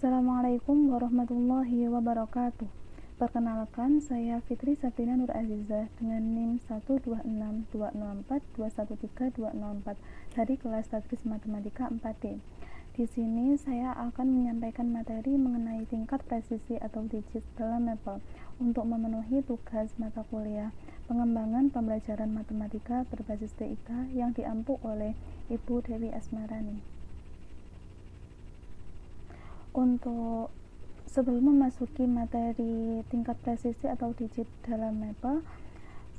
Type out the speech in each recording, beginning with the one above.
Assalamualaikum warahmatullahi wabarakatuh. Perkenalkan, saya Fitri Sabrina Nur Azizah dengan NIM 1262042132004 dari kelas Tadris Matematika 4D. Di sini saya akan menyampaikan materi mengenai tingkat presisi atau digit dalam Maple untuk memenuhi tugas mata kuliah pengembangan pembelajaran matematika berbasis TIK yang diampu oleh Ibu Dewi Asmarani. Untuk sebelum memasuki materi tingkat presisi atau digit dalam Maple,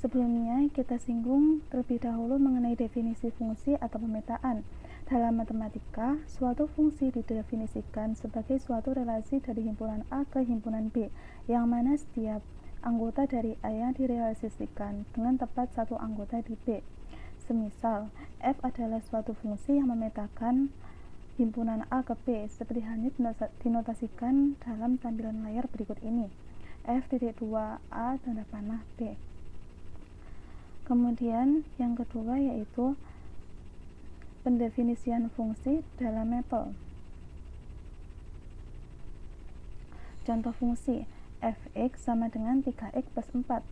sebelumnya kita singgung terlebih dahulu mengenai definisi fungsi atau pemetaan. Dalam matematika, suatu fungsi didefinisikan sebagai suatu relasi dari himpunan A ke himpunan B, yang mana setiap anggota dari A yang direalisasikan dengan tepat satu anggota di B. Semisal, F adalah suatu fungsi yang memetakan himpunan A ke B, seperti halnya dinotasikan dalam tampilan layar berikut ini. F.2A tanda panah B. Kemudian yang kedua yaitu pendefinisian fungsi dalam Maple. Contoh fungsi fx sama dengan 3x plus 4.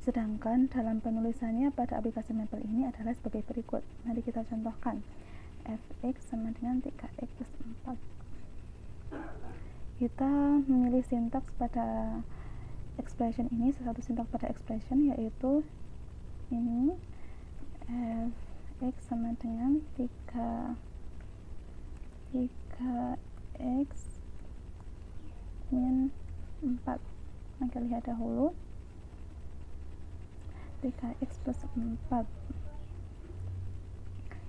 Sedangkan dalam penulisannya pada aplikasi Maple ini adalah sebagai berikut. Mari kita contohkan. Fx sama dengan 3x plus 4. Kita memilih sintaks pada expression ini, salah satu sintaks pada expression yaitu ini fx sama dengan 3x min 4. Maka lihat dahulu 3x plus 4.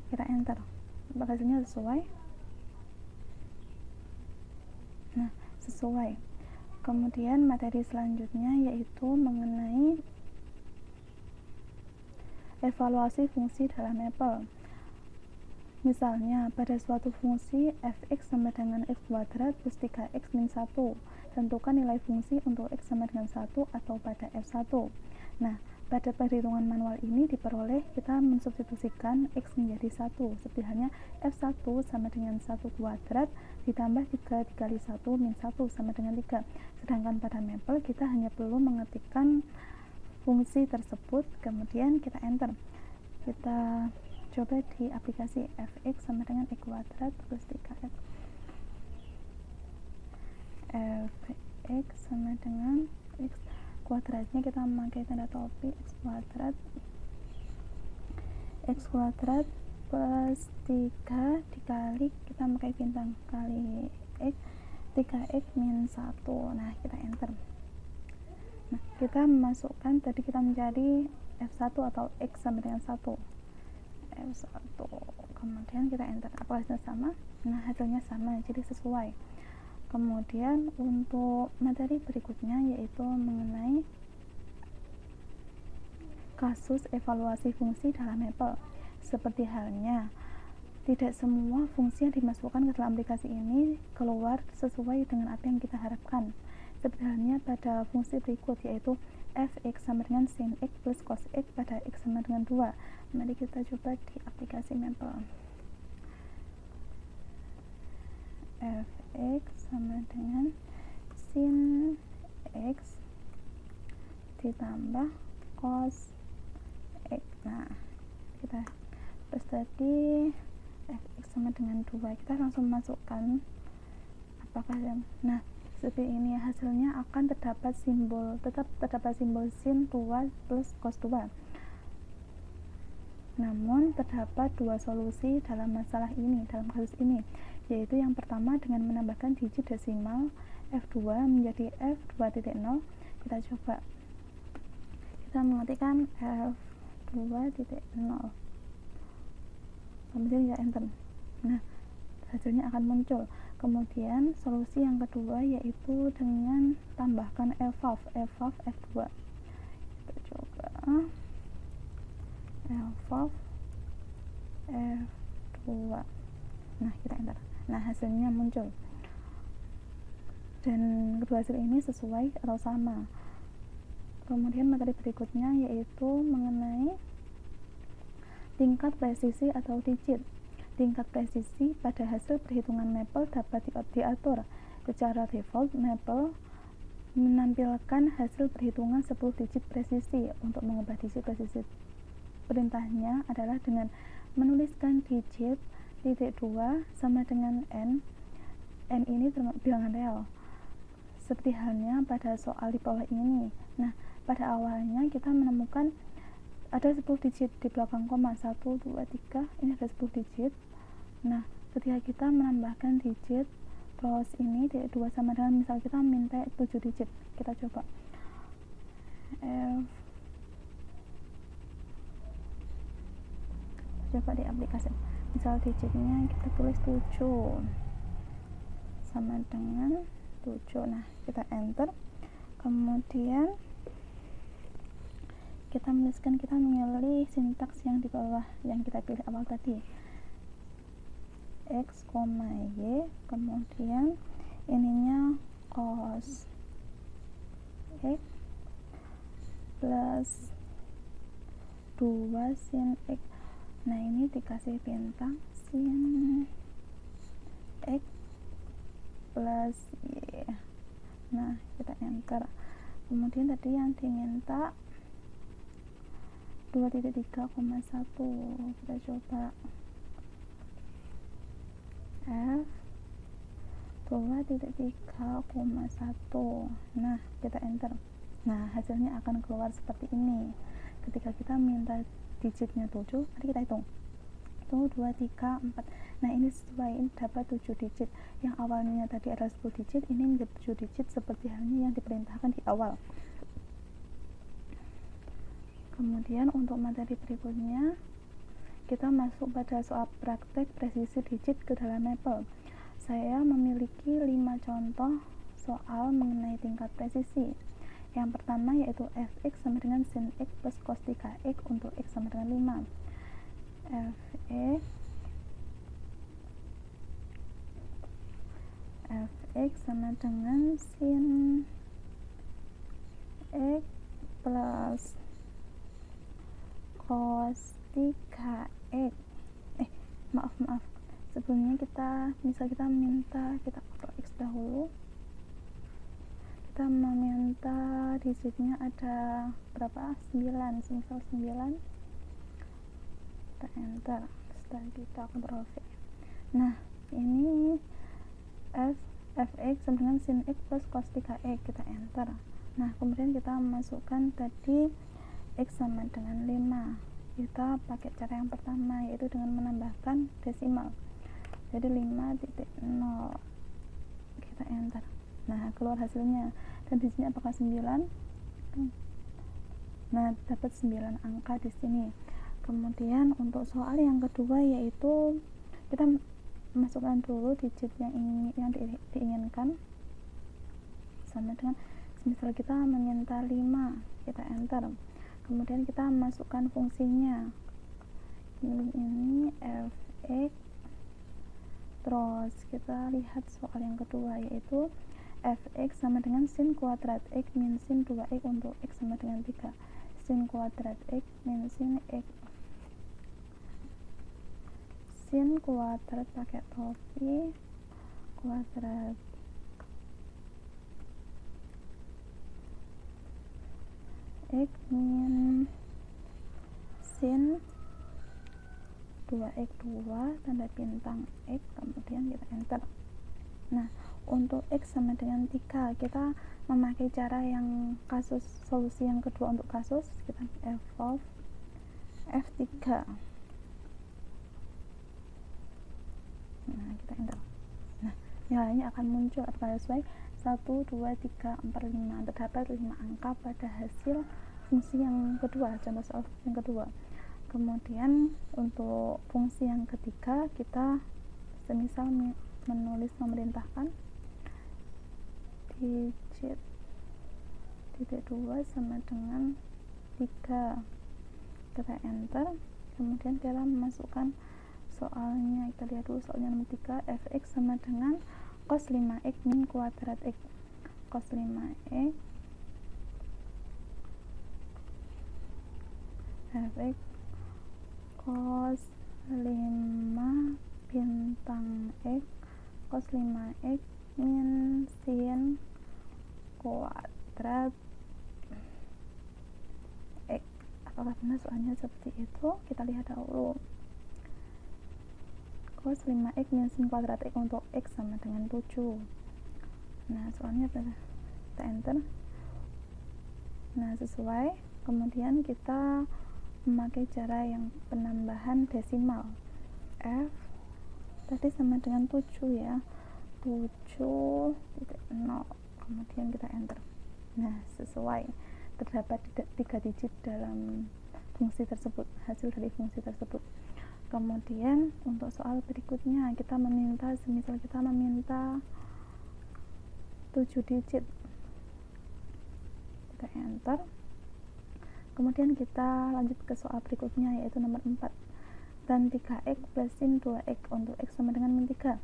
Kita enter. Apakah hasilnya sesuai? Nah, sesuai. Kemudian materi selanjutnya yaitu mengenai evaluasi fungsi dalam Maple. Misalnya, pada suatu fungsi fx sama dengan x kuadrat plus 3x min 1, tentukan nilai fungsi untuk x sama dengan 1 atau pada f1. Nah, pada perhitungan manual ini diperoleh kita mensubstitusikan x menjadi 1, seperti halnya f1 sama dengan 1 kuadrat ditambah 3 dikali 1 min 1 sama dengan 3. Sedangkan pada Maple kita hanya perlu mengetikkan fungsi tersebut, kemudian kita enter. Kita coba di aplikasi fx sama dengan x kuadrat plus 3x. Fx sama dengan x kuadratnya kita memakai tanda topi x kuadrat plus 3 dikali kita memakai bintang kali x 3x min 1. Nah, kita enter. Nah, kita memasukkan tadi kita mencari f1 atau x sama dengan 1 f1, kemudian kita enter. Apakah hasilnya sama? Nah, hasilnya sama, jadi sesuai. Kemudian untuk materi berikutnya yaitu mengenai kasus evaluasi fungsi dalam Maple. Seperti halnya tidak semua fungsi yang dimasukkan ke dalam aplikasi ini keluar sesuai dengan apa yang kita harapkan. Seperti halnya pada fungsi berikut yaitu fx sama dengan sin x plus cos x pada x sama dengan 2. Mari kita coba di aplikasi Maple. Fx sama dengan sin x ditambah cos x. Nah, kita terus tadi fx sama dengan 2, kita langsung masukkan apakah yang, nah seperti ini hasilnya akan tetap terdapat simbol sin 2 plus cos 2. Namun terdapat dua solusi dalam masalah ini, dalam kasus ini, yaitu yang pertama dengan menambahkan digit desimal f2 menjadi f2.0. Kita coba, kita mengetikkan f2.0, kemudian kita enter. Nah, hasilnya akan muncul. Kemudian solusi yang kedua yaitu dengan tambahkan f f2. Kita coba f2. Nah, kita enter. Nah, hasilnya muncul. Dan kedua hasil ini sesuai atau sama. Kemudian materi berikutnya yaitu mengenai tingkat presisi atau digit. Tingkat presisi pada hasil perhitungan Maple dapat diatur Secara default, Maple menampilkan hasil perhitungan 10 digit presisi. Untuk mengubah digit presisi, perintahnya adalah dengan menuliskan digit titik 2 sama dengan n ini bilangan real, seperti halnya pada soal di bawah ini. Nah, pada awalnya kita menemukan ada 10 digit di belakang koma, 1, 2, 3, ini ada 10 digit. Nah, ketika kita menambahkan digit terus ini titik 2 sama dengan, misal kita minta 7 digit, kita coba di aplikasi, misal digitnya kita tulis 7 sama dengan 7. Nah, kita enter, kemudian kita memilih sintaks yang di bawah yang kita pilih awal tadi, x, y, kemudian ininya cos x plus 2 sin x. Nah, ini dikasih bintang sin x plus y. Nah, kita enter, kemudian tadi yang diminta 2.3,1, kita coba f 2.3,1. Nah, kita enter. Nah, hasilnya akan keluar seperti ini. Ketika kita minta digitnya 7, nanti kita hitung 1, 2, 3, 4. Nah, ini sesuai, ini dapat 7 digit. Yang awalnya tadi adalah 10 digit, ini menjadi 7 digit seperti halnya yang diperintahkan di awal. Kemudian untuk materi berikutnya, kita masuk pada soal praktek presisi digit ke dalam Maple. Saya memiliki 5 contoh soal mengenai tingkat presisi. Yang pertama yaitu fx sama dengan sin x plus cos 3x untuk x sama dengan 5. fx sama dengan sin x plus cos 3x. Maaf, sebelumnya kita minta, kita kontrol x dahulu, kita meminta digitnya ada berapa, 9, misal 9, kita enter, setelah kita kontrol V. Nah, ini fx sama dengan sin x plus cos 3x, kita enter. Nah, kemudian kita masukkan tadi x sama dengan 5. Kita pakai cara yang pertama, yaitu dengan menambahkan desimal, jadi 5.0, kita enter. Nah, keluar hasilnya, dan di sini apakah 9? Nah, dapat 9 angka di sini. Kemudian untuk soal yang kedua, yaitu kita masukkan dulu digit yang diinginkan, sama dengan misal kita meminta 5, kita enter. Kemudian kita masukkan fungsinya, ini fx, terus kita lihat soal yang kedua, yaitu fx sama dengan sin kuadrat x min sin 2x untuk x sama dengan 3. Sin kuadrat x min sin x, sin kuadrat pakai topi, kuadrat x min sin 2x 2 tanda bintang x, kemudian kita enter. Nah, untuk x sama dengan 3, kita memakai cara yang kasus solusi yang kedua. Untuk kasus, kita f of f3. Nah, kita enter. Nah, nilainya akan muncul apakah sesuai 1, 2, 3, 4, 5. Terdapat 5 angka pada hasil fungsi yang kedua, contoh soal fungsi yang kedua. Kemudian untuk fungsi yang ketiga, kita semisal memerintahkan digit titik 2 sama dengan 3, kita enter. Kemudian kita memasukkan soalnya, kita lihat dulu soalnya nomor 3, fx sama dengan cos 5x min kuadrat x, cos 5x fx cos 5 bintang x cos 5x min sin kuadrat X. Apakah benar soalnya seperti itu? Kita lihat dahulu. Cos 5x min sin kuadrat X untuk X sama dengan 7. Nah, soalnya kita enter. Nah, sesuai. Kemudian kita memakai cara yang penambahan desimal. F tadi sama dengan 7 ya. 7.0. Kemudian kita enter. Nah, sesuai. Terdapat 3 digit dalam fungsi tersebut, hasil dari fungsi tersebut. Kemudian untuk soal berikutnya kita meminta, semisal kita meminta 7 digit, kita enter. Kemudian kita lanjut ke soal berikutnya, yaitu nomor 4. Tan 3x plus sin 2x untuk x sama dengan min 3.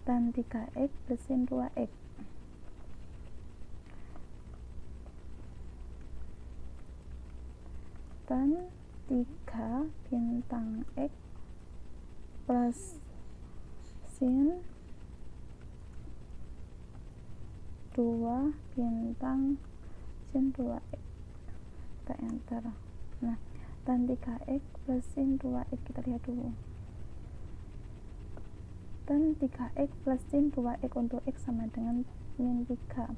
Tan 3x plus sin 2x. Tan 3 bintang x plus sin 2 bintang sin 2x. Kita enter. Nah, tan 3x plus sin 2x, kita lihat dulu. Tan 3x plus sin 2x untuk x sama dengan min 3.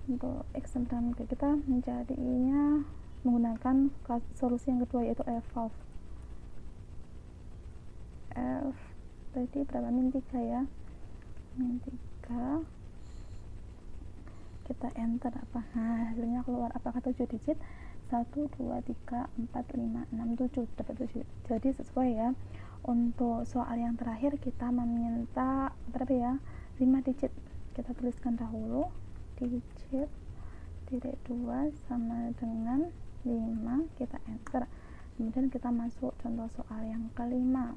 Untuk x sama dengan 3, kita mencarinya menggunakan solusi yang kedua, yaitu f of f tadi berapa, min 3 ya, min 3. Kita enter. Nah, hasilnya keluar. Apakah 7 digit? 1, 2, 3, 4, 5, 6, 7. Dapat 7. Jadi sesuai ya. Untuk soal yang terakhir kita meminta berapa ya? 5 digit. Kita tuliskan dahulu. Digit titik 2 sama dengan 5. Kita enter. Kemudian kita masuk contoh soal yang kelima.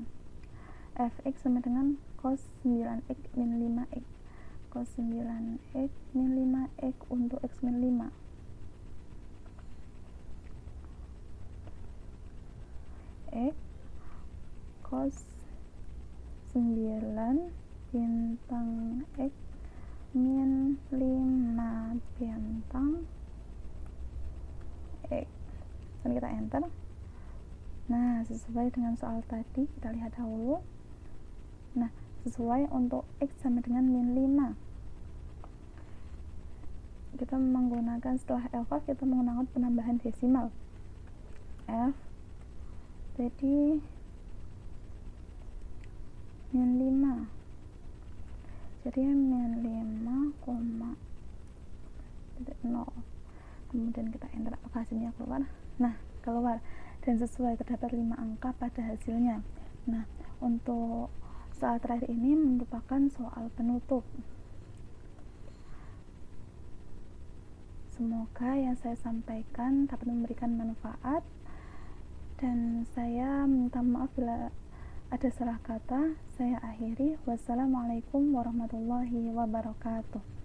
Fx sama dengan cos 9x min 5x. Cos 9x min 5x untuk x min 5. X cos 9 bintang x min 5 bintang x. Dan kita enter. Nah, sesuai dengan soal tadi, kita lihat dahulu. Nah, sesuai untuk x sama dengan min 5. Kita menggunakan, setelah f of, kita menggunakan penambahan desimal. F jadi min 5. Jadi min 5,0. Kemudian kita enter. Apakah hasilnya keluar? Nah, keluar. Dan sesuai, terdapat 5 angka pada hasilnya. Nah, untuk soal terakhir ini merupakan soal penutup. Semoga yang saya sampaikan dapat memberikan manfaat, dan saya minta maaf bila ada salah kata. Saya akhiri. Wassalamualaikum warahmatullahi wabarakatuh.